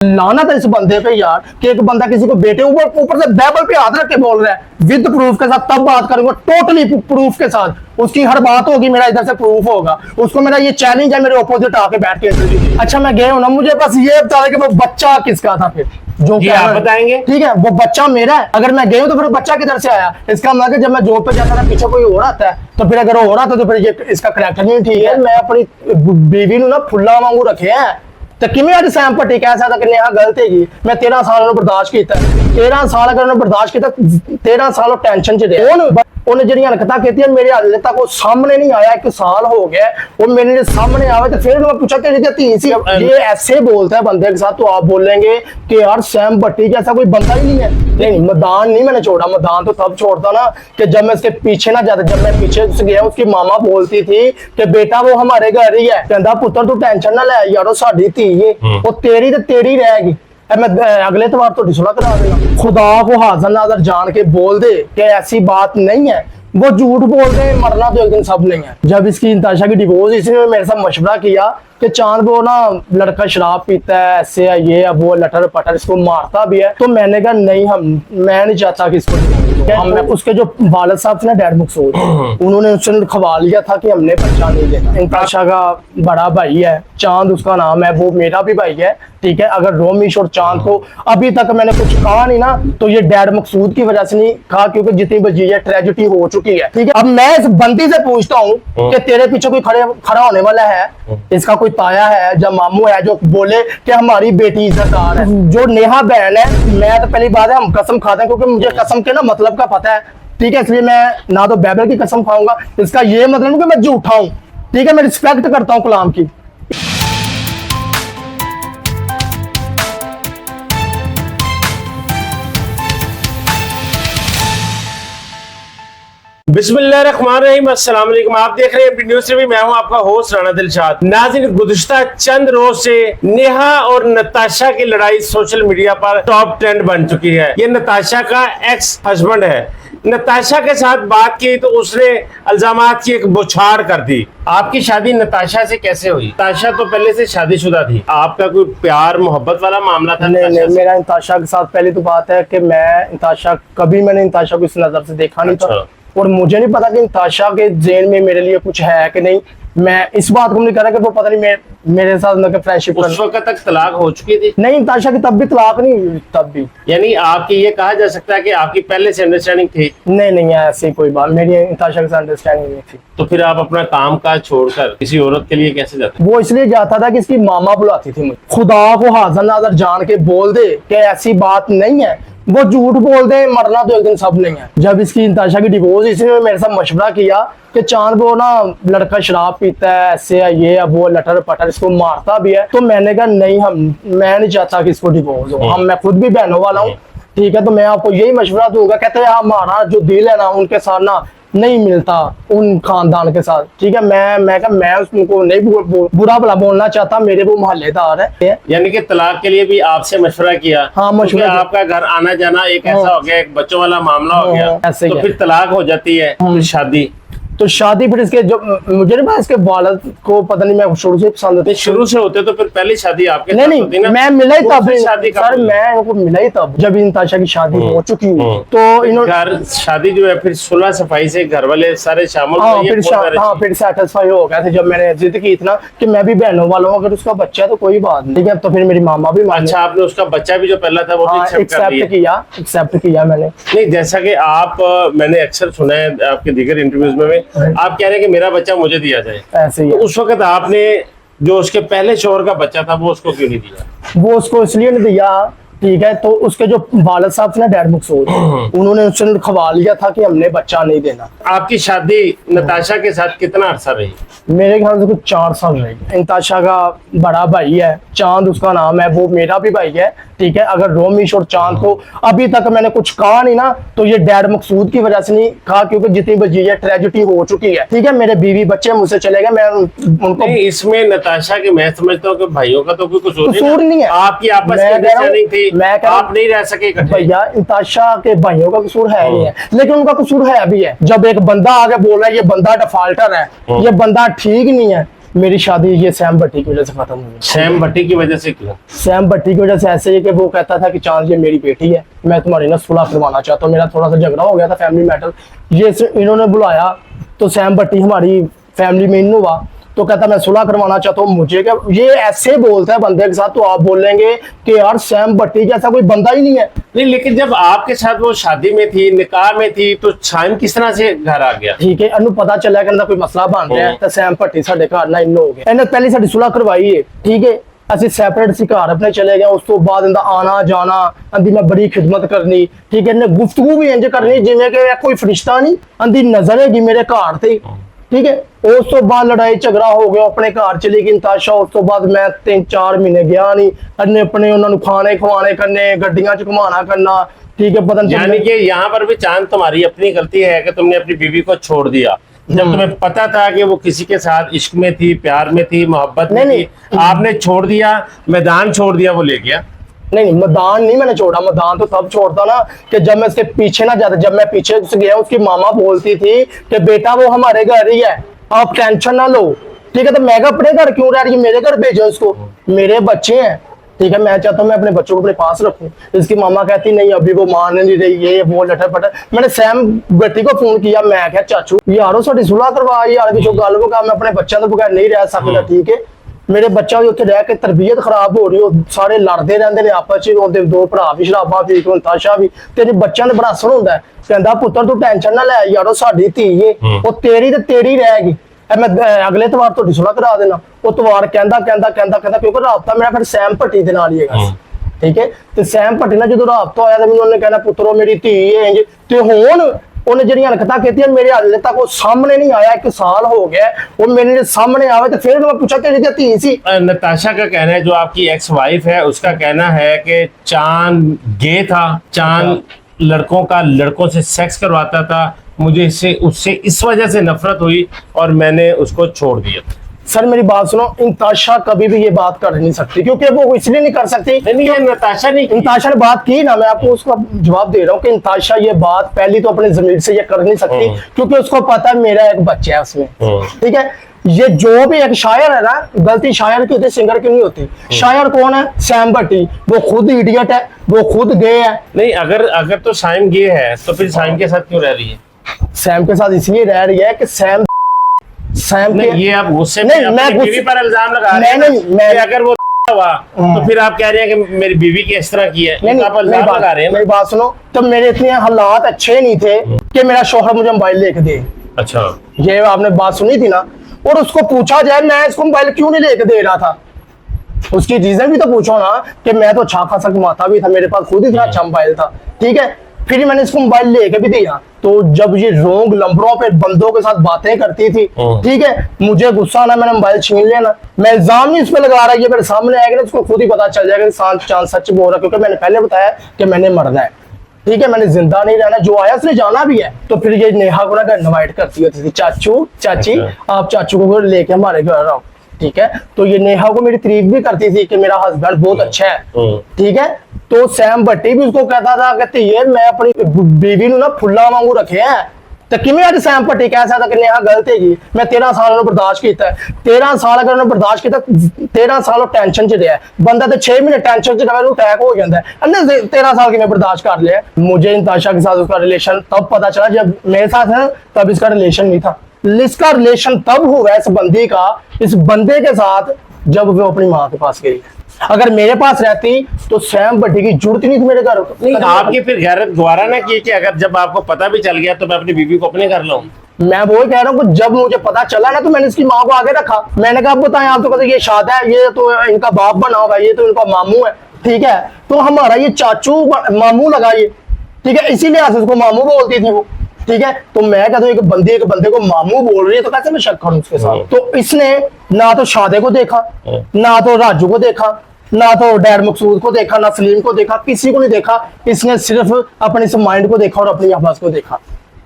लाना था इस बंदे पे यार कि एक बंदा किसी को बेटे ऊपर से बाइबल पे हाथ रख के बोल रहा है विद प्रूफ के साथ, तब बात करूंगा टोटली प्रूफ के साथ। उसकी हर बात होगी, मेरा इधर से प्रूफ होगा। उसको मेरा ये चैलेंज है, मेरे ऑपोजिट आके बैठ के। अच्छा मैं गया हूं ना, मुझे बस ये बता कि वो बच्चा किसका था फिर जो आप बताएंगे। ठीक है, वो बच्चा मेरा है। अगर मैं गया हूं तो फिर बच्चा किधर से आया? इसका मतलब जब मैं जॉब पे जाता था पीछे कोई और आता है, तो फिर अगर हो रहा था तो फिर ये इसका करैक्टर नहीं ठीक है। मैं अपनी बीवी ना फुल्ला वांगू रखे हैं तो किमें अज सैम भट्टी कह सकता कि नेहा गलत हैगी। मैं 13 साल बर्दाश्त किया, 13 साल अगर उन्हें बर्दाश्त किया, 13 साल टेंशन च रहा। उन्हें जी हरकत की मेरे हाले तक वो सामने नहीं आया, 1 साल हो गया वो मेरे सामने आवे तो फिर मैं पूछा तेरी धी सी ये ऐसे बोलता है बंदे के साथ, तो आप बोलेंगे कि यार सैम भट्टी जैसा कोई बंदा ही नहीं है। नहीं, मैदान नहीं मैंने छोड़ा, मैदान तो तब छोड़ता ना कि जब मैं इसके पीछे ना जाता। जब मैं पीछे से गया, उसकी मामा बोलती थी कि बेटा वो हमारे घर ही है, कहता पुत्र तू टेंशन ना ले यारो, साडी धी है वो तेरी तो तेरी रहेगी। मैं अगले तबार तो सुलह करा देगा। खुदा को हाजिर नाजर जान के बोल दे कि ऐसी बात नहीं है। वो झूठ बोलते हैं, मरना तो एक दिन सब नहीं है। जब इसकी नताशा की डिवोर्स, इसने मेरे साथ मशवरा किया कि चांद वो ना लड़का शराब पीता है, ऐसे है, ये है, वो लटर पटर, इसको मारता भी है। तो मैंने कहा नहीं, मैं नहीं चाहता कि इसको हमने उसके जो वालिद साहब थे ना डैड मकसूद, उन्होंने उससे लिखवा लिया था कि हमने बच्चा नहीं देना। नताशा का बड़ा भाई है, चांद उसका नाम है, वो मेरा भी भाई है। ठीक है, अगर रोमिश और चांद को अभी तक मैंने कुछ कहा नहीं ना, तो ये डैड मकसूद की वजह से नहीं कहा, क्योंकि जितनी बची है ट्रेजिडी हो चुकी है। ठीक है, अब मैं इस बंदी से पूछता हूँ कि तेरे पीछे कोई खड़ा होने वाला है? इसका कोई ताया है जब मामू है जो बोले कि हमारी बेटी इज्जतदार है? जो नेहा बहन है, मैं तो पहली बात है हम कसम खाते हैं, क्योंकि मुझे कसम के ना मतलब का पता है। ठीक है, इसलिए मैं ना तो बाइबल की कसम खाऊंगा, इसका ये मतलब कि मैं झूठा हूँ। ठीक है, मैं रिस्पेक्ट करता हूँ कलाम की। बिस्मिल्लाहिर्रहमानिर्रहीम, अस्सलाम वालेकुम। आप देख रहे हैं एमपी न्यूज़ टीवी। मैं हूं आपका होस्ट राना दिलशाद। नाज़रीन, गुज़िश्ता चंद रोज से नेहा और नताशा की लड़ाई सोशल मीडिया पर टॉप ट्रेंड बन चुकी है। ये नताशा का एक्स हस्बैंड है। नताशा के साथ बात की तो उसने इल्जामात की एक बौछार कर दी। आपकी शादी नताशा से कैसे हुई? नताशा तो पहले से शादीशुदा थी, आपका कोई प्यार मोहब्बत वाला मामला था? नहीं, मेरा नताशा के साथ पहली तो बात है कि मैंने नताशा को इस नजर से देखा नहीं था, और मुझे नहीं पता कि नताशा के जेन में मेरे लिए कुछ है कि नहीं। मैं इस बात को नहीं कर रहा कि वो पता नहीं मेरे साथ मतलब फ्रेंडशिप उस वक्त तक तलाक हो चुकी थी? नहीं, नताशा की तब भी तलाक नहीं हुई, तब भी। यानी आपकी ये कहा जा सकता है कि आपकी पहले से अंडरस्टैंडिंग थी? नहीं, ऐसी कोई बात मेरी नताशा के साथ अंडरस्टैंडिंग नहीं थी। तो फिर आप अपना काम काज छोड़कर किसी औरत के लिए कैसे जाते? वो इसलिए जाता था कि इसकी मामा बुलाती थी मुझे। खुदा को हाजिर नाजर जान के बोल दे कि ऐसी बात नहीं है। वो झूठ बोल दे, मरना तो एक दिन सब नहीं है। जब इसकी नताशा की डिवोर्स, इसने मेरे साथ मशवरा किया कि चांद वो ना लड़का शराब पीता है, ऐसे है, ये है, वो लटर पटर, इसको मारता भी है। तो मैंने कहा नहीं, मैं नहीं चाहता कि इसको डिवोर्स हो। मैं खुद भी बहनों वाला हूँ। ठीक है, तो मैं आपको यही मशवरा दूंगा। कहते हैं हमारा जो दिल है ना उनके साथ ना नहीं मिलता, उन खानदान के साथ। ठीक है, मैं उसको नहीं बुरा भला बोलना चाहता, मेरे वो मोहल्लेदार है। यानी कि तलाक के लिए भी आपसे मशवरा किया? हाँ, मशवरा। आपका घर आना जाना एक ऐसा हो गया, एक बच्चों वाला मामला हो गया, तो फिर तलाक हो जाती है, फिर शादी। तो शादी फिर इसके जो मुझे नहीं पता, इसके वालिद को पता नहीं, मैं शुरू से पसंद थी। शुरू से होते तो फिर पहली शादी आपके नहीं, मैं मिला ही तब शादी सर, मैं इनको मिला ही तब जब नताशा की शादी हो चुकी हुई। तो इन्होंने शादी जो है फिर सुलह सफाई से घर वाले सारे शामिल फिर सेटिस्फाई हो गए थे जब मैंने जिद की इतना कि मैं भी बहनों वाला हूँ, अगर उसका बच्चा है तो कोई बात नहीं। ठीक है, तो फिर मेरी मामा भी अच्छा, आपने उसका बच्चा भी जो पहला था वो भी एक्सेप्ट किया मैंने। नहीं, जैसा कि आप मैंने अक्सर सुना है आपके दीगर इंटरव्यूज में आप कह रहे हैं कि मेरा बच्चा मुझे दिया जाए। ऐसे ही तो उस वक्त आपने जो उसके पहले शोहर का बच्चा था वो उसको क्यों नहीं दिया? वो उसको इसलिए नहीं दिया। ठीक है, तो उसके जो वालिद साहब थे ना डैड मकसूद, उन्होंने उससे लिखवा लिया था कि हमने बच्चा नहीं देना। आपकी शादी नताशा के साथ कितना अरसा रही? मेरे ख्याल से कुछ 4 साल रही। नताशा का बड़ा भाई है, चांद उसका नाम है, वो मेरा भी भाई है। ठीक है, अगर रोमिश और चांद को अभी तक मैंने कुछ कहा नहीं ना, तो ये डैड मकसूद की वजह से नहीं कहा, क्योंकि जितनी बची है ट्रेजिडी हो चुकी है। ठीक है, मेरे बीवी बच्चे मुझसे चले गए, मैं उनको इसमें नताशा के मैं समझता हूँ कि भाइयों का तो कोई कसूर नहीं है। आपकी आपस में अंडरस्टैंडिंग थी, आप नहीं रह सके इकट्ठे। भैया, नताशा के भाइयों का कसूर है नहीं है, लेकिन उनका कसूर है भी है। जब एक बंदा आके बोल रहा है ये बंदा डिफाल्टर है, ये बंदा ठीक नहीं है, मेरी शादी ये सैम भट्टी की वजह से खत्म हुई। सैम भट्टी की वजह से क्यों? सैम भट्टी की वजह से ऐसे है कि वो कहता था कि चांद ये मेरी बेटी है, मैं तुम्हारी ना सुलह करवाना चाहता हूँ। मेरा थोड़ा सा झगड़ा हो गया था फैमिली मैटर, ये इन्होंने बुलाया तो सैम भट्टी हमारी फैमिली में इन हुआ तो कहता मैं सुलह करवाना चाहता हूँ। मुझे क्या ये ऐसे बोलता है बंदे के साथ, तो आप बोलेंगे कि यार सैम भट्टी जैसा कोई बंदा ही नहीं है। नहीं, लेकिन जब आपके साथ वो शादी में थी, निकाह में थी, तो शाइम किस तरह से घर आ गया? ठीक है, अनु पता चला कि कोई मसला बन रहा है तो सैम भट्टी साडे घर ना इन हो गया। इन्हें पहले साडी सुलह करवाई है, ठीक है, ਅਸੀਂ ਸੈਪਰੇਟ ਸੀ ਘਰ ਆਪਣੇ ਚਲੇ ਗਏ। ਉਸ ਤੋਂ ਬਾਅਦ ਇਹਦਾ ਆਣਾ ਜਾਣਾ, ਅੰਦੀ ਮੈਂ ਬੜੀ ਖਿਦਮਤ ਕਰਨੀ, ਠੀਕ ਹੈ, ਇਹਨੇ ਗੁਫ਼ਤਗੂ ਵੀ ਇੰਜ ਕਰਨੀ ਜਿਵੇਂ ਕਿ ਕੋਈ ਫਰਿਸ਼ਤਾ ਨਹੀਂ, ਅੰਦੀ ਨਜ਼ਰ ਹੈਗੀ ਮੇਰੇ ਘਰ ਤੇ, ठीक है। उस तो बाद लड़ाई झगड़ा हो गया, अपने घर चली गई नताशा। उस तो बाद मैं 3-4 महीने गया नहीं, अन्ने अपने उन्होंने खाने खवाने करने, गड्डियां च घुमाना करना, ठीक है। पता यानी कि यहाँ पर भी चांद तुम्हारी अपनी गलती है कि तुमने अपनी बीवी को छोड़ दिया जब तुम्हें पता था कि वो किसी के साथ इश्क में थी, प्यार में थी, मोहब्बत में थी, आपने छोड़ दिया, मैदान छोड़ दिया, वो ले गया। नहीं, मैदान नहीं मैंने छोड़ा। मैदान तो तब छोड़ता ना कि जब मैं उसके पीछे ना जाता। जब मैं पीछे से गया, उसकी मामा बोलती थी कि बेटा वो हमारे घर ही है, आप टेंशन ना लो, ठीक है। तो मैं अपने घर क्यों रह रही है, मेरे घर भेजो इसको, मेरे बच्चे हैं, ठीक है। मैं चाहता हूँ मैं अपने बच्चों को अपने पास रखूं। इसकी मामा कहती नहीं अभी वो मान नहीं रही, ये वो लटर पटर। मैंने सैम बेटी को फोन किया, मैं क्या चाचू यारो साडी सुलह करवा यार, पिछो गल मुका, मैं अपने बच्चों के बगैर नहीं रह सकता, ठीक है। मेरे बच्चा भी उत्थे रह के तरबियत खराब हो रही, सारे लड़ते रहते हैं आपस च, दो भरा भी शराबा पी के, नताशा भी। तेरे बच्चों ने बड़ा असर होंदा है, कहंदा पुत्तर तू टेंशन ना लै यारो, साडी धी है वो तेरी ते तेरी रहेगी, मैं अगले तवार तुहाडी सुलह करा देना। वो तवार कहंदा क्योंकि राबता मेरा फिर सैम भट्टी दे नाल ही हैगा, ठीक है। ते सैम भट्टी नाल जदों राबता होया ते मैनूं उन्होंने कहना पुत्रो मेरी धी है इंज, ते हुण उन्हें जड़ियां हरकतां कीतियां मेरे हाले तक वो सामने नहीं आया। 1 साल हो गया वो मेरे सामने आवे तो फिर मैं पूछा तेरी धी सी। नताशा का कहना है, जो आपकी एक्स वाइफ है, उसका कहना है कि चांद गे था, चांद लड़कों से सेक्स करवाता था, मुझे उससे इस वजह से नफरत हुई और मैंने उसको छोड़ दिया। सर मेरी बात सुनो, नताशा कभी भी ये बात कर नहीं सकती, क्योंकि वो इसलिए नहीं कर सकती। नहीं, ये नताशा ने बात की ना, मैं आपको उसका जवाब दे रहा हूँ कि नताशा ये बात पहली तो अपने जमीर से ये कर नहीं सकती, क्योंकि उसको पता है मेरा एक बच्चा है उसमें, ठीक है। ये जो भी एक शायर है ना, गलती शायर की होती है, सिंगर की नहीं होती। शायर कौन है? सैम भट्टी, वो खुद इडियट है, वो खुद गे है। नहीं, अगर तो साइम गे है तो फिर साइम के साथ क्यों रह रही है? सैम के साथ इसलिए रह रही है कि सैम नहीं, ये आप गुस्से में मैं बीवी पर इल्जाम लगा रहे हैं मैं अगर वो हुआ तो फिर आप कह रहे हैं कि मेरी बीवी की इस तरह की है, आप इल्जाम लगा रहे हैं। मेरी बात सुनो, तो मेरे इतने हालात अच्छे नहीं थे कि मेरा शौहर मुझे मोबाइल लेके दे। अच्छा, ये आपने बात सुनी थी ना, और उसको पूछा जाए मैं इसको मोबाइल क्यों नहीं लेके दे रहा था, उसकी रीजन भी तो पूछो ना, कि मैं तो अच्छा खासा कमाता भी था, मेरे पास खुद इतना अच्छा मोबाइल था, ठीक है। फिर मैंने इसको मोबाइल लेके भी दिया, तो जब ये रोंग नंबरों पे बंदों के साथ बातें करती थी, ठीक है, मुझे गुस्सा आना, मैंने मोबाइल छीन लेना। मैं इल्जाम नहीं इस पे लगा रहा, ये मेरे सामने आएगा ना, उसको खुद ही पता चल जाएगा कि चांद सच बोल रहा, क्योंकि मैंने पहले बताया कि मैंने मरना है, ठीक है, मैंने जिंदा नहीं रहना, जो आया उसने जाना भी है। तो फिर ये नेहा को ना इनवाइट करती होती थी, चाचू चाची आप चाचू को लेके हमारे घर आओ, ठीक है। तो ये नेहा को मेरी तारीफ भी करती थी कि मेरा हस्बैंड बहुत अच्छा है, ठीक है। तो सैम भट्टी भी उसको कहता था कहते ये मैं अपनी बीवी ना फुल्ला वांगू रखे हैं, तो किमें अज सैम भट्टी कह सकता कि नेहा गलत हैगी। मैं 13 साल बर्दाश्त किया, 13 साल अगर उन्होंने बर्दाश्त किया, 13 साल टेंशन च रहा, बंदा तो 6 महीने टेंशन च रहा, अटैक हो जाता है। 13 साल की मैं बर्दाश्त कर लिया। मुझे नताशा के साथ उसका रिलेशन तब पता चला जब मेरे साथ है, तब इसका रिलेशन नहीं था। इसका रिलेशन तब हुआ इस बंदे के साथ जब वो अपनी माँ के पास गई। अगर मेरे पास रहती तो सैम भट्टी की जरूरत नहीं थी मेरे घर। नहीं, आपकी फिर गैरत गवारा ना की कि अगर जब आपको पता भी चल गया तो मैं अपनी बीवी को अपने कर लूं। मैं वो कह रहा हूँ, जब मुझे पता चला ना तो मैंने इसकी माँ को आगे रखा। मैंने कहा बताएं आप, तो कहते ये शादा है, ये तो इनका बाप बना हुआ है, ये तो इनका मामू है, ठीक है। तो हमारा ये चाचू मामू लगा ये, ठीक है, इसीलिए उसको मामू बोलती थी वो, ठीक है। तो मैं कहता हूँ एक बंदे को मामू बोल रही है तो कैसे मैं शक करूं उसके साथ। तो इसने ना तो शादे को देखा, ना तो राजू को देखा, ना तो डैड मकसूद को देखा, ना सलीम को देखा, किसी को नहीं देखा। इसने सिर्फ अपने इस माइंड को देखा और अपनी आवाज को देखा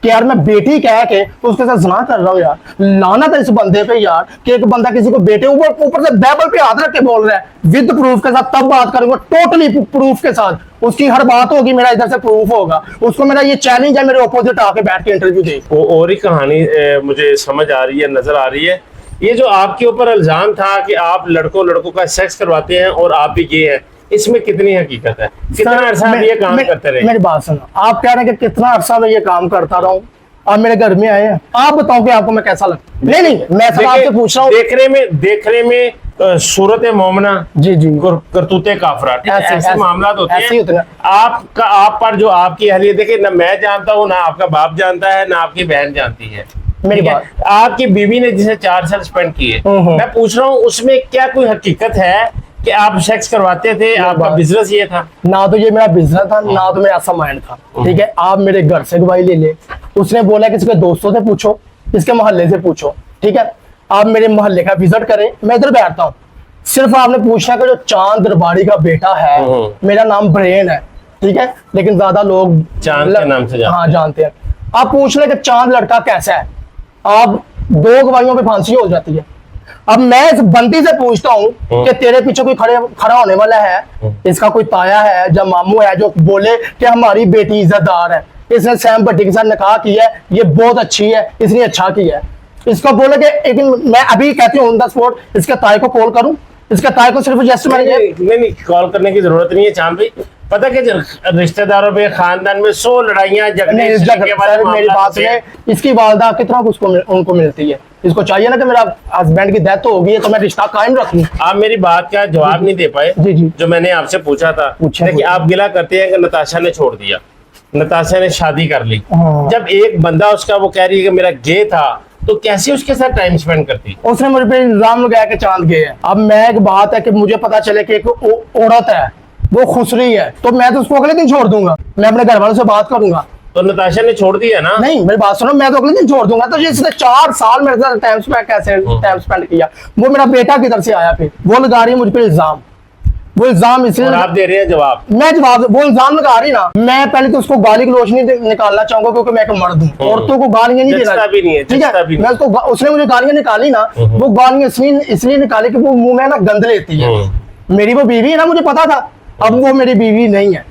कि यार मैं बेटी कह के उसके साथ ज़िना कर रहा हूँ। यार लाना था इस बंदे पे यार, कि एक बंदा किसी को बेटे ऊपर से बाइबल पे हाथ रख के बोल रहा है, विद प्रूफ के साथ। तब बात करूंगा टोटली प्रूफ के साथ, उसकी हर बात होगी, मेरा इधर से प्रूफ होगा। उसको मेरा ये चैलेंज है, मेरे ऑपोजिट आके बैठ के इंटरव्यू दे। वो और ही कहानी मुझे समझ आ रही है, नजर आ रही है ये जो आपके ऊपर इल्जाम था कि आप लड़कों का सेक्स करवाते हैं और आप भी ये हैं, इसमें कितनी हकीकत है? कितना अरसा आप ये काम करते रहे? मेरी बात सुनो, आप कह रहे हैं कि कितना अरसा मैं ये काम करता रहा हूँ, आप मेरे घर में आए हैं, आप बताओ कि आपको मैं कैसा लगता? नहीं मैं सब आपसे पूछ रहा हूँ। देखने में सूरत मोमना, जी करतूते काफरा, ऐसे मामला होते ऐसे ही होते हैं। हैं। आप पर जो आपकी अहलियत, देखिए ना मैं जानता हूँ, ना आपका बाप जानता है, ना आपकी बहन जानती है। मेरी ठीक है? बात, आपकी बीवी ने जिसे 4 साल स्पेंड किए, मैं पूछ रहा हूँ उसमें क्या कोई हकीकत है कि आप सेक्स करवाते थे? आपका बिजनेस ये था? ना तो ये मेरा बिजनेस था, ना तो मेरा ऐसा माइंड था। ठीक है, आप मेरे घर से गवाही ले ले, उसने बोला कि इसके दोस्तों से पूछो, इसके मोहल्ले से पूछो। ठीक है, आप मेरे मोहल्ले का विजिट करें, मैं इधर बैठता हूँ, सिर्फ आपने पूछना कि जो चांद दरबारी का बेटा है, मेरा नाम ब्रेन है। ठीक है, लेकिन ज्यादा लोग चांद के नाम से जानते हैं। आप पूछ ले कि चांद लड़का कैसा है, आप 2 गवाहियों पे फांसी हो जाती है। अब मैं इस बंदी से पूछता हूँ कि तेरे पीछे कोई खड़ा होने वाला है, इसका कोई ताया है, जब मामू है जो बोले कि हमारी बेटी इज्जतदार है, इसने सैम भट्टी के साथ निकाह किया है, ये बहुत अच्छी है, इसने अच्छा किया है, इसको बोले कि लेकिन मैं अभी कहती हूँ ऑन द स्पॉट इसके ताए को कॉल करूँ, इसका ताए को सिर्फ जस्ट नहीं कॉल करने की जरूरत नहीं है चांद भाई। पता कि रिश्तेदारों में, खानदान में 100 लड़ाइयाँ झगड़े। मेरी बात में इसकी वालदा कितना उनको मिलती है, इसको चाहिए ना कि मेरा हस्बैंड की डेथ हो गई है तो मैं रिश्ता कायम रखूं। आप मेरी बात का जवाब नहीं दे पाए जी जो मैंने आपसे पूछा था। देखिए आप गिला करते हैं कि नताशा ने छोड़ दिया, नताशा ने शादी कर ली। जब एक बंदा उसका वो कह रही है कि मेरा गे था, तो कैसे उसके साथ टाइम स्पेंड करती? उसने मुझे पे इल्जाम लगाया कि चांद गे है। अब मैं एक बात है कि मुझे पता चले कि एक औरत है वो खुसरी है, तो मैं तो उसको अगले दिन छोड़ दूंगा, मैं अपने घर वालों से बात करूंगा। तो नताशा ने छोड़ दिया ना? नहीं मेरी बात सुनो, मैं तो अगले दिन छोड़ दूंगा। तो जिसने 4 साल मेरे साथ टाइम स्पेंड किया, वो मेरा बेटा किधर से आया? फिर वो लगा रही है मुझ पर इल्जाम, वो इल्जाम इसलिए आप दे रहे हैं जवाब, मैं जवाब, वो इल्जाम लगा रही ना। मैं पहले तो उसको गाली गलौज नहीं निकालना चाहूंगा क्योंकि मैं एक मर्द हूँ, औरतों को गालियां नहीं देना। ठीक है, मैं उसको, उसने मुझे गालियां निकाली ना, वो गालियां इसलिए निकाली कि वो मुंह में ना गंद लेती है। मेरी वो बीवी है ना, मुझे पता था, अब वो मेरी बीवी नहीं है।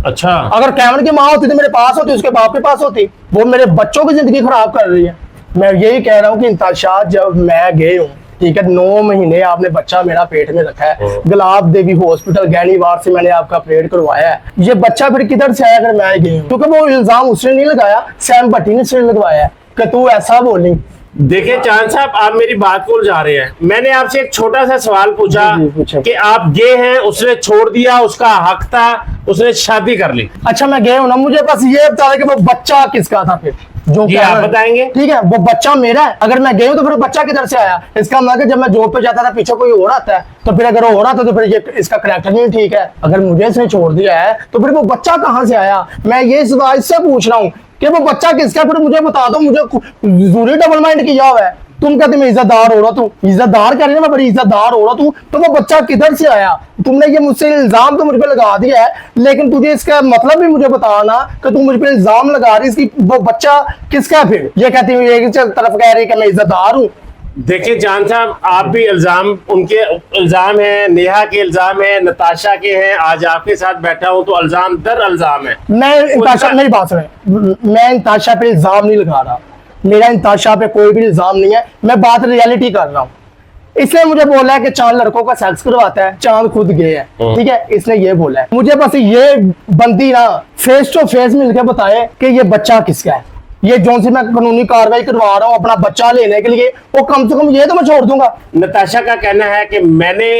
अच्छा, अगर कैमरे की माँ होती तो मेरे पास होती, उसके बाप के पास होती। वो मेरे बच्चों की जिंदगी खराब कर रही है। मैं यही कह रहा हूँ कि इंताशाद, जब मैं गए हूँ, ठीक है, 9 महीने आपने बच्चा मेरा पेट में रखा है, गुलाब देवी हॉस्पिटल गैनीवार से मैंने आपका ऑपरेट करवाया है, ये बच्चा फिर किधर से आया अगर मैं गई हूँ? क्योंकि वो इल्जाम उसने नहीं लगाया, सैम भट्टी ने सिर लगवाया है कि तू ऐसा बोली। देखिए चांद साहब, आप मेरी बात को उलझा रहे हैं। मैंने आपसे एक छोटा सा सवाल पूछा कि आप गे हैं, उसने छोड़ दिया, उसका हक था, उसने शादी कर ली। अच्छा मैं गया हूँ ना, मुझे बस ये बता कि वो बच्चा किसका था फिर, जो क्या आप बताएंगे? ठीक है, वो बच्चा मेरा है। अगर मैं गई हूँ तो फिर बच्चा किधर से आया? इसका मतलब जब मैं जॉब पे जाता था पीछे कोई और आता है, तो फिर अगर वो हो रहा था तो फिर ये इसका करैक्टर नहीं ठीक है। अगर मुझे इसने छोड़ दिया है तो फिर वो बच्चा कहाँ से आया? मैं ये सवाल इससे पूछ रहा हूँ कि वो बच्चा किसका, फिर मुझे बता दो। मुझे जरूरी डबल माइंड किया हुआ है। तुम कहते मैं इज्जतदार हो रहा, तू इज्जतदार कह रही है, मैं बड़ी इज्जतदार हो रहा तू, तो वो बच्चा किधर से आया? तुमने ये मुझसे इल्जाम तो मुझ पे लगा दिया है, लेकिन तुझे इसका मतलब भी मुझे बताना कि तू मुझ पे इल्जाम लगा रही, इसकी वो बच्चा किसका? फिर ये कहती हूँ एक तरफ कह रही है कि मैं इज्जतदार हूँ। देखिए जान साहब, आप भी इल्जाम, उनके इल्जाम है, नेहा के इल्जाम है, नताशा के हैं, आज आपके साथ बैठा हूं तो इल्जाम दर इल्जाम है। मैं इंताशा, मेरी बात सुने, मैं इंताशा पे इल्जाम नहीं लगा रहा, मेरा इंताशा पे कोई भी इल्जाम नहीं है, मैं बात रियलिटी कर रहा हूँ। इसने मुझे बोला है कि चांद लड़कों का सेक्स करवाता है, चांद खुद गए है, ठीक है, इसने ये बोला है। मुझे बस ये बंदी ना फेस टू फेस मिलकर बताए कि ये बच्चा किसका है। ये जो सी मैं कानूनी कार्रवाई करवा रहा हूँ अपना बच्चा लेने के लिए, वो कम से कम ये तो मैं छोड़ दूंगा। नताशा का कहना है कि मैंने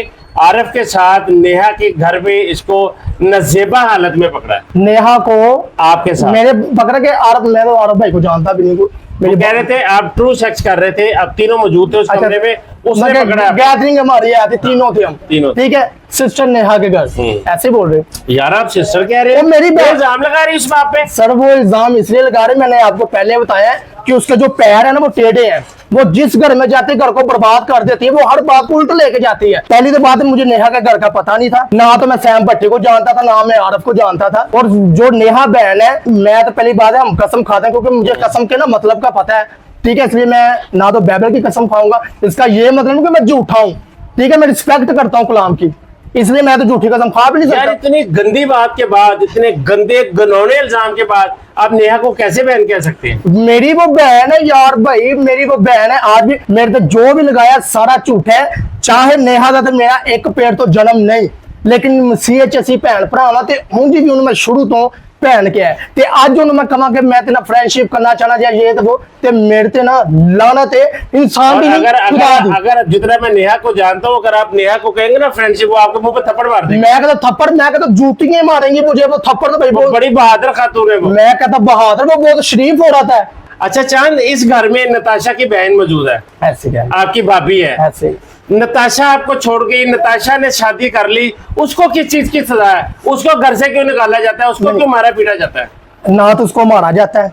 आरफ के साथ नेहा के घर में इसको नजेबा हालत में पकड़ा है। नेहा को आपके साथ मैंने पकड़ा के आरफ, मैं तो आरफ भाई को जानता भी नहीं। मेरे कह रहे थे आप ट्रू सेक्स कर रहे थे, अब तीनों मौजूद थे उस कमरे में, उसने पकड़ा। गैदरिंग हमारी आती, तीनों थे हम, तीनों, ठीक है, सिस्टर नेहा के घर। ऐसे बोल रहे यार, आप सिस्टर कह रहे हैं, मेरी इल्जाम लगा रही है इस बात पे। सर वो इल्जाम इसलिए लगा रहे, मैंने आपको पहले बताया कि उसके जो पैर है ना वो टेढ़े हैं, वो जिस घर में जाते घर को बर्बाद कर देती है, वो हर बात को उल्ट लेके जाती है। पहली तो बात है, मुझे नेहा के घर का पता नहीं था, ना तो मैं सैम भट्टी को जानता था, ना मैं आरफ को जानता था। और जो नेहा बहन है, मैं तो पहली बात है हम कसम खाते हैं, क्योंकि मुझे कसम के ना मतलब का पता है, ठीक है, इसलिए मैं ना तो बाइबल की कसम खाऊंगा, इसका ये मतलब कि मैं झूठा हूं, ठीक है, मैं रिस्पेक्ट करता हूं कलाम की, इसलिए मैं तो झूठी कसम खा भी नहीं यार सकता। इतनी गंदी बात के बाद, इतने गंदे घिनौने इल्जाम के बाद आप नेहा को कैसे बहन कह सकते हैं? मेरी वो बहन है यार भाई, मेरी वो बहन है। आज भी मेरे तो जो भी लगाया सारा झूठ है। चाहे नेहा का तो मेरा एक पेड़ तो जन्म नहीं, लेकिन CHSE भैन भरा ते मुझे भी उन्हें मैं शुरू तो भैन के है ते आज उन्हें मैं कहा कि मैं तेना फ्रेंडशिप करना चाहना या ये तो वो ते मेरे ते ना लानत है इंसान और भी नहीं, अगर खुदा दी। अगर अगर जितना मैं नेहा को जानता हूँ, अगर आप नेहा को कहेंगे ना फ्रेंडशिप, वो आपके मुंह पे थप्पड़ मार देंगे। मैं कहता थप्पड़, मैं कहता जूतियां मारेंगी मुझे, वो थप्पड़ तो भाई वो बहुत, बड़ी बहादुर खातून है वो। मैं कहता बहादुर, वो बहुत शरीफ हो रहा था। अच्छा चांद, इस घर में नताशा की बहन मौजूद है, ऐसे क्या, आपकी भाभी है। ऐसे नताशा आपको छोड़ गई, नताशा ने शादी कर ली, उसको किस चीज की सजा है? उसको घर से क्यों निकाला जाता है? उसको क्यों मारा पीटा जाता है? ना तो उसको मारा जाता है,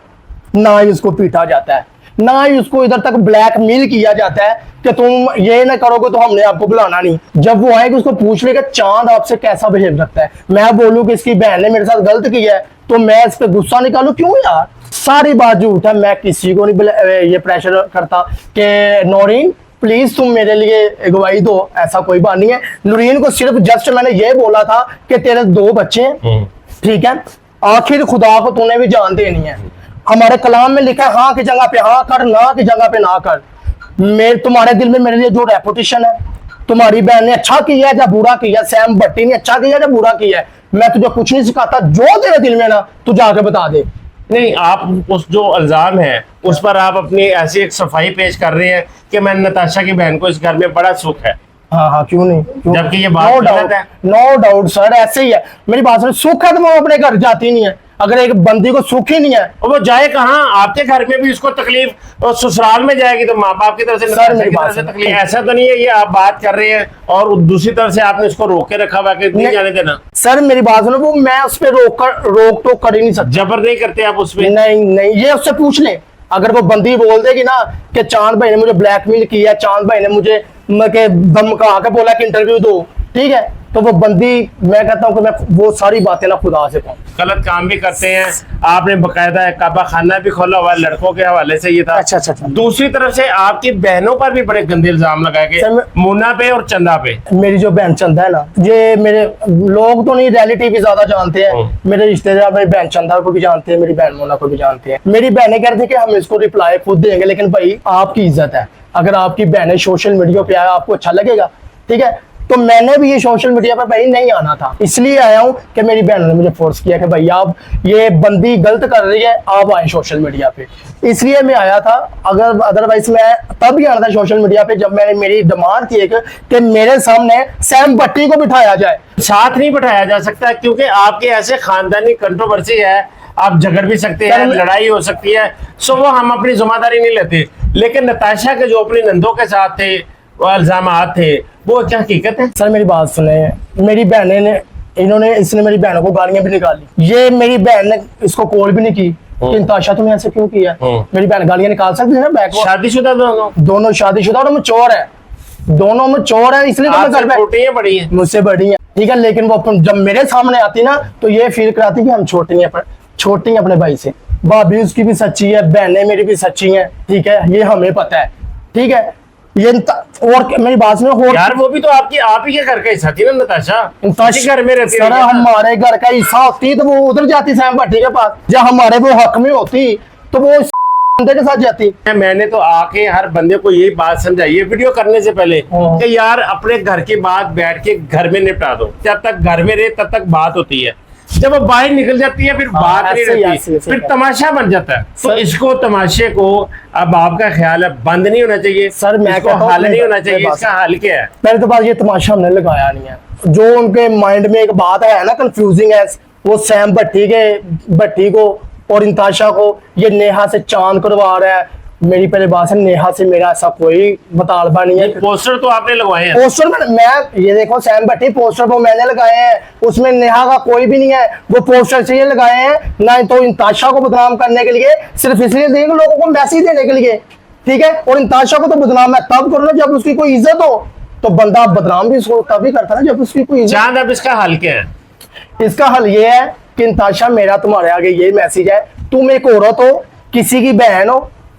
ना ही उसको पीटा जाता है, ना ही उसको इधर तक ब्लैकमेल किया जाता है कि तुम ये ना करोगे तो हमने आपको बुलाना नहीं। जब वो आएगी उसको पूछ लेगा चांद आपसे कैसा बिहेव रखता है। मैं बोलूं कि इसकी बहन ने मेरे साथ गलत किया है तो मैं इस पे गुस्सा निकालू? क्यों यार, सारी बात झूठ है। मैं किसी को नहीं ये प्रेशर करता कि नौरीन प्लीज तुम मेरे लिए गवाही दो, ऐसा कोई बात नहीं है। नूरीन को सिर्फ जस्ट मैंने ये बोला था कि तेरे 2 बच्चे हैं, ठीक है, आखिर खुदा को तूने भी जान देनी है। हमारे कलाम में लिखा है हाँ की जगह पे हाँ कर, ना की जगह पे ना कर। तुम्हारे दिल में मेरे लिए जो रेपुटेशन है, तुम्हारी बहन ने अच्छा किया है या बुरा किया, सैम भट्टी ने अच्छा किया या बुरा किया है, मैं तुझे कुछ नहीं सिखाता। जो तेरे दिल में ना तू जाके बता दे। नहीं, आप उस जो इल्जाम है उस पर आप अपनी ऐसी एक सफाई पेश कर रहे हैं कि मैं नताशा की बहन को इस घर में बड़ा सुख है, हाँ हाँ क्यों नहीं, क्यों? जबकि ये बात नो गलत डाउट, है। नो डाउट सर, ऐसे ही है। मेरी बात सुनो, सुख है तो वो अपने घर जाती नहीं है। अगर एक बंदी को सुख ही नहीं है, और वो जाए कहाँ? आपके घर में भी उसको तकलीफ, और ससुराल में जाएगी तो माँ बाप की तरफ से, नताशा मेरी की बात तरफ से सुनो। तकलीफ। ऐसा तो नहीं है ये आप बात कर रहे हैं और दूसरी तरफ से आपने उसको रोक के रखा हुआ कि नहीं जाने देना। सर मेरी बात सुनो, वो मैं उस पर रोक टोक कर ही नहीं सकता। जबर नहीं करते आप उस पर? नहीं नहीं, ये उससे पूछ ले। अगर वो बंदी बोल देगी ना कि चांद भाई ने मुझे ब्लैकमेल किया, चांद भाई ने मुझे धमका के बोला कि इंटरव्यू दो, ठीक है, तो वो बंदी, मैं कहता हूँ कि मैं वो सारी बातें ना खुदा से कहूँ। गलत काम भी करते हैं। आपने बकायदा एक काबा खाना भी खोला हुआ है, लड़कों के हवाले से ये था। अच्छा। दूसरी तरफ से आपकी बहनों पर भी बड़े गंदे इल्जाम लगाए सर, गए, मुन्ना पे और चंदा पे। मेरी जो बहन चंदा है ना, ये मेरे लोग तो नहीं, रिलेटिव भी ज्यादा जानते हैं, मेरे रिश्तेदार मेरी बहन चंदा को भी जानते हैं, मेरी बहन मोना को भी जानते हैं। मेरी बहनें कह रही थी कि हम इसको रिप्लाई खुद देंगे, लेकिन भाई आपकी इज्जत है, अगर आपकी बहनें सोशल मीडिया पे आया आपको अच्छा लगेगा, ठीक है। तो मैंने भी ये सोशल मीडिया पर भाई नहीं आना था, इसलिए आया हूँ कि मेरी बहनों ने मुझे फोर्स किया कि भाई आप ये बंदी गलत कर रही है, आप आए सोशल मीडिया पे, इसलिए मैं आया था। अगर अदरवाइज मैं तब भी आना था सोशल मीडिया पे जब मैंने, मेरी डिमांड थी एक कि मेरे सामने सैम भट्टी को बिठाया जाए। साथ नहीं बैठाया जा सकता क्योंकि आपके ऐसे खानदानी कंट्रोवर्सी है, आप झगड़ भी सकते हैं, लड़ाई हो सकती है, सो वो हम अपनी जिम्मेदारी नहीं लेते। लेकिन नताशा के जो अपनी नंदों के साथ थे, वो इल्जामात थे, वो क्या हकीकत है? सर मेरी बात सुने, मेरी बहनें ने इसने मेरी बहनों को गालियां भी निकाली। ये मेरी बहन ने इसको कॉल भी नहीं की कि नताशा तुमने ऐसे क्यों किया। मेरी बहन गालियां निकाल सकती है ना, बैकवर्ड। शादीशुदा दोनों शादीशुदा और चोर है, दोनों में चोर है, इसलिए तो मैं घर पे, छोटी है बड़ी है? मुझसे बड़ी है, ठीक है, लेकिन वो जब मेरे सामने आती ना तो ये फील कराती कि हम छोटी हैं अपने भाई से। भाभी उसकी भी सच्ची है, बहनें मेरी भी सच्ची हैं, ठीक है, ये हमें पता है, ठीक है। ये और मेरी बात सुनो, और यार वो भी तो आपकी, आप ही के घर का हिस्सा थी ना नताशा, इसी घर में रहती सर, हमारे घर का हिस्सा होती तो वो उधर जाती सैम भट्टी के पास, जब हमारे वो हक में होती तो वो इस बंदे के साथ जाती। मैंने तो आके हर बंदे को यही बात समझाई है वीडियो करने से पहले कि यार अपने घर की बात बैठ के घर में निपटा दो, जब तक घर में रहे तब तक बात होती है, जब वो बाहर निकल जाती है फिर बात नहीं रहती, फिर तमाशा बन जाता है। तो इसको, तमाशे को, अब आपका ख्याल है बंद नहीं होना चाहिए सर, मैं इसको हल नहीं होना चाहिए, इसका हल क्या है? पहले तो बात, ये तमाशा हमने लगाया नहीं है, जो उनके माइंड में एक बात है ना कंफ्यूजिंग है, वो सैम भट्टी को और नताशा को ये नेहा से चांद करवा रहा है। मेरी पहले बात है, नेहा से मेरा ऐसा कोई मुतालबा नहीं है। पोस्टर तो आपने लगवाए हैं? पोस्टर में मैं ये देखो, सैम भट्टी पोस्टर वो मैंने लगाए हैं, उसमें नेहा का कोई भी नहीं है, वो पोस्टर से ये लगाए हैं ना तो नताशा को बदनाम करने के लिए, सिर्फ इसलिए देंगे लोगों को मैसेज देने के लिए, ठीक है। और नताशा को तो बदनाम मैं तब करूँ जब उसकी कोई इज्जत हो, तो बंदा बदनाम भी तभी करता है जब उसकी कोई इज्जत। चांद, अब इसका हल क्या है? इसका हल ये है कि नताशा, मेरा तुम्हारे आगे ये मैसेज है, तुम एक औरत हो, किसी की बहन हो,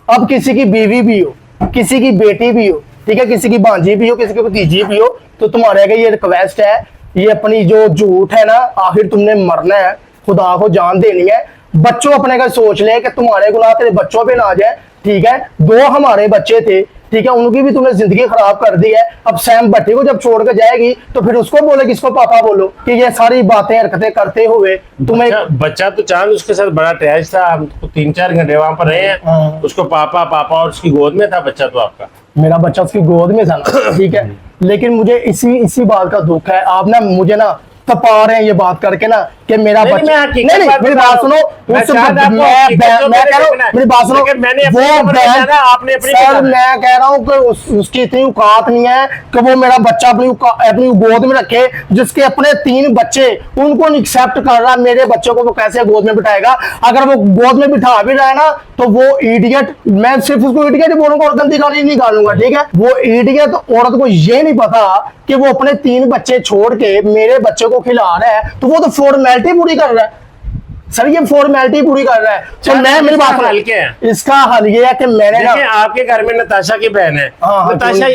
अब किसी की बीवी भी हो, किसी की बेटी भी हो, ठीक है, किसी की भांजी भी हो, किसी की भतीजी भी हो, तो तुम्हारे आगे ये रिक्वेस्ट है, ये अपनी जो झूठ है ना, आखिर तुमने मरना है, खुदा को जान देनी है। बच्चों अपने का सोच ले कि तुम्हारे गुनाह तेरे बच्चों पे ना आ जाए, ठीक है। 2 हमारे बच्चे थे, ठीक है, उनकी भी तुमने जिंदगी खराब कर दी है। अब सैम भट्टी को जब छोड़ के जाएगी तो फिर उसको बोले, किसको पापा बोलो, कि ये सारी बातें हरकतें करते हुए तुम्हें। बच्चा तो चांद उसके साथ बड़ा अटैच था, हम तो 3-4 घंटे वहां पर रहे हैं। उसको पापा पापा, और उसकी गोद में था बच्चा तो आपका। मेरा बच्चा उसकी गोद में था ना, ठीक है। लेकिन मुझे इसी बात का दुख है, आप ना मुझे ना तपा रहे हैं ये बात करके ना कि मेरा नहीं, बच्चा। नहीं, नहीं मेरी बात सुनो, मैं उससे कह रहा हूँ मेरी बात सुनो, मैंने वो बहन, आपने अपनी सर मैं कह रहा हूँ कि उसकी इतनी औकात नहीं है कि वो मेरा बच्चा अपनी गोद में रखे, जिसके अपने 3 बच्चे, उनको एक्सेप्ट कर रहा है। मेरे बच्चे को वो कैसे गोद में बिठाएगा? अगर वो गोद में बिठा भी रहा है ना तो वो इडियट, मैं सिर्फ उसको इडियट ही बोलूंगा और गंदी गाली नहीं गालूंगा, ठीक है। वो इडियट औरत को ये नहीं पता कि वो अपने 3 बच्चे छोड़ के मेरे बच्चे को खिला रहा है, तो वो तो फॉर्मेलिटी पूरी कर रहा है। सर ये फॉर्मेलिटी पूरी कर रहा है। तो मैं, मेरी बात हल क्या है? इसका हल ये है कि मैंने ना, आपके घर में नताशा की बहन है, हाँ, नताशा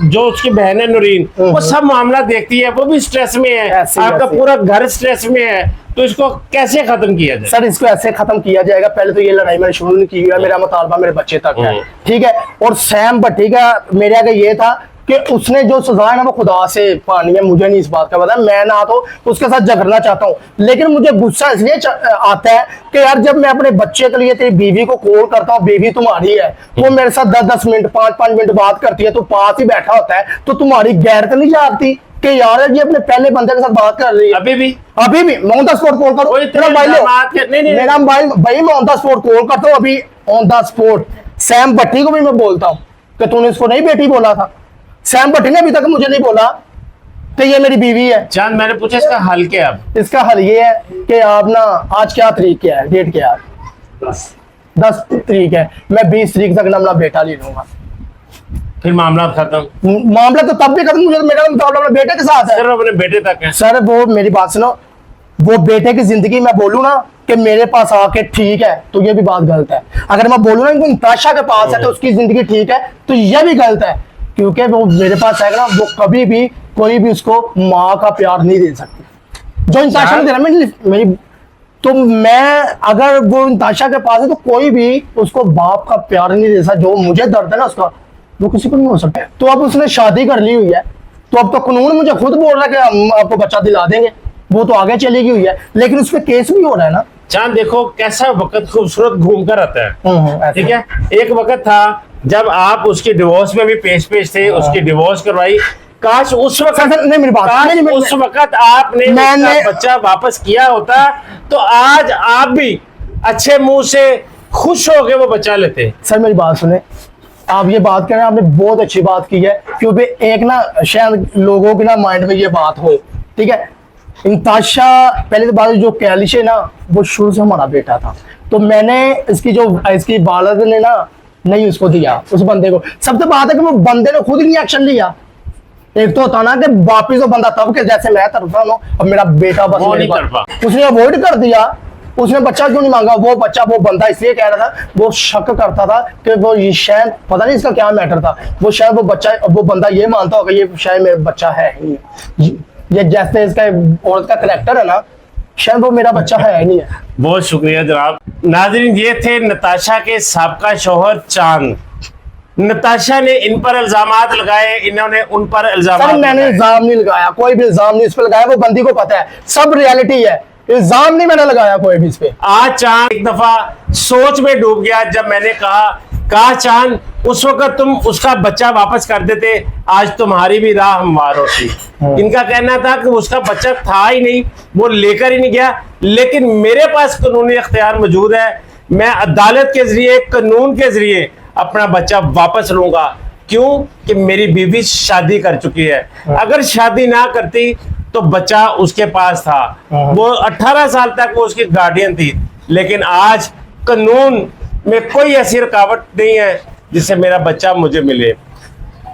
जो उसकी बहन है नूरीन, वो सब मामला देखती है, वो भी स्ट्रेस में है, आपका पूरा घर स्ट्रेस में है, तो इसको कैसे खत्म किया जाए? सर इसको ऐसे खत्म किया जाएगा, पहले तो ये लड़ाई मैंने शुरू नहीं की है, मेरा मुतालबा मेरे बच्चे तक है, ठीक है। और सैम भट्टी का मेरे आगे ये था कि उसने जो सजा है ना वो खुदा से पानी है, मुझे नहीं इस बात का पता, मैं ना तो उसके साथ झगड़ना चाहता हूँ, लेकिन मुझे गुस्सा इसलिए आता है कि यार जब मैं अपने बच्चे के लिए तेरी बीवी को कॉल करता हूँ, बीवी तुम्हारी है, वो मेरे साथ 10-10 मिनट 5-5 मिनट बात करती है, तो पास ही बैठा होता है, तो तुम्हारी गैरत नहीं जागती कि यार ये अपने पहले बंदे के साथ बात कर रही है? अभी भी मैं ऑन द स्पॉट कॉल करूँ, मेरा मोबाइल भाई, मैं ऑन द स्पॉट कॉल करता हूँ अभी, ऑन द स्पॉट। सैम भट्टी को भी मैं बोलता हूँ कि तूने इसको नहीं बेटी बोला था। सैम भट्टी ने अभी तक मुझे नहीं बोला कि ये मेरी बीवी है। चांद मैंने पूछा इसका हल क्या है? इसका हल ये है कि आप ना, आज क्या तारीख क्या है, डेट क्या है? 10 तारीख है, मैं 20 तारीख तक ना अपना बेटा ले लूंगा, फिर मामला खत्म। मामला तो तब भी खत्म, मुझे तो मेरा मुकाबला अपने बेटे के साथ है। सिर्फ अपने बेटे तक है सर। वो मेरी बात सुनो, वो बेटे की जिंदगी मैं बोलूँ ना कि मेरे पास आके ठीक है, तो ये भी बात गलत है। अगर मैं बोलूँ ना कि नताशा के पास है तो उसकी जिंदगी ठीक है, तो ये भी गलत है, क्योंकि वो मेरे पास आएगा ना, वो कभी भी कोई भी उसको माँ का प्यार नहीं दे सकती जो नताशा ने दे रहा मेरी। तो मैं, अगर वो नताशा के पास है तो कोई भी उसको बाप का प्यार नहीं दे सकता, जो मुझे दर्द है ना उसका, वो किसी को नहीं हो सकता। तो अब उसने शादी कर ली हुई है, तो अब तो कानून मुझे खुद बोल रहा है कि हम आपको बच्चा दिला देंगे, वो तो आगे चली गई हुई है, लेकिन उस पर केस भी हो रहा है ना। चांद देखो कैसा वक्त खूबसूरत घूम कर आता है, ठीक है। एक वक्त था जब आप उसकी डिवोर्स में भी पेश थे, उसकी डिवोर्स करवाई, काश उस वक्त नहीं मेरी बात, उस वक्त आपने बच्चा वापस किया होता तो आज आप भी अच्छे मुंह से खुश हो के वो बच्चा लेते। सर मेरी बात सुने, आप ये बात करें, आपने बहुत अच्छी बात की है, क्योंकि एक ना शायद लोगों के ना माइंड में ये बात हो, ठीक है। नताशा पहले तो बात, जो कैलिश है ना वो शुरू से हमारा बेटा था, तो मैंने इसकी वालिद ने ना नहीं उसको दिया, उस बंदे को। सबसे बात है कि वो बंदे ने खुद ही नहीं एक्शन लिया। एक तो होता ना कि वापिस वो बंदा तब के जैसे मैं तरफा हूँ, अब मेरा बेटा बस उसने अवॉइड कर दिया, उसने बच्चा क्यों नहीं मांगा? वो बच्चा, वो बंदा इसलिए कह रहा था, वो शक करता था कि वो ये शायद, पता नहीं इसका क्या मैटर था, वो शायद वो बंदा ये मानता होगा ये शायद मेरा बच्चा है ही, ये जैसे इसका औरत का करेक्टर है ना, शायद वो मेरा बच्चा है ही नहीं है। बहुत शुक्रिया जनाब। नाज़रीन, ये थे नताशा के साबका शौहर चांद। नताशा ने इन पर इल्जामात लगाए, इन्होंने उन पर इल्जामात। मैंने इल्जाम नहीं लगाया, कोई भी इल्जाम नहीं इस पर लगाया, वो बंदी को पता है, सब रियलिटी है, इल्जाम नहीं मैंने लगाया कोई भी इस पे। आज चांद एक दफा सोच में डूब गया जब मैंने कहा चांद उस वक्त तुम उसका बच्चा वापस कर देते, आज तुम्हारी भी राह हमवार होती। इनका कहना था कि उसका बच्चा था ही नहीं, वो लेकर ही नहीं गया, लेकिन मेरे पास कानूनी अख्तियार मौजूद है, मैं अदालत के जरिए, कानून के जरिए अपना बच्चा वापस लूंगा। क्यों? कि मेरी बीवी शादी कर चुकी है, अगर शादी ना करती तो बच्चा उसके पास था, वो 18 साल तक वो उसकी गार्डियन थी, लेकिन आज कानून में कोई ऐसी रुकावट नहीं है जिससे मेरा बच्चा मुझे मिले।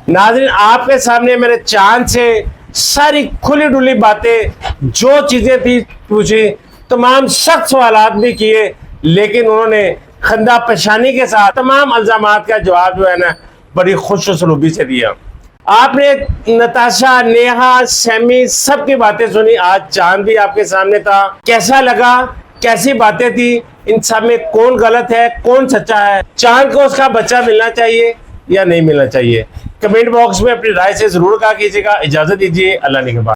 नाज़रीन, आपके सामने मेरे चांद से सारी खुली डुली बातें, जो चीजें थी पूछी, तमाम सख्त सवालात भी किए, लेकिन उन्होंने खंदा पेशानी के साथ तमाम इल्जामात का जवाब जो है ना बड़ी खुश उसलूबी से दिया। आपने नताशा, नेहा, सैमी सबकी बातें सुनी, आज चांद भी आपके सामने था। कैसा लगा, कैसी बातें थी, इन सब में कौन गलत है, कौन सच्चा है, चांद को उसका बच्चा मिलना चाहिए या नहीं मिलना चाहिए? कमेंट बॉक्स में अपनी राय से जरूर कहा कीजिएगा। इजाजत दीजिए, अल्लाह ने के बाद।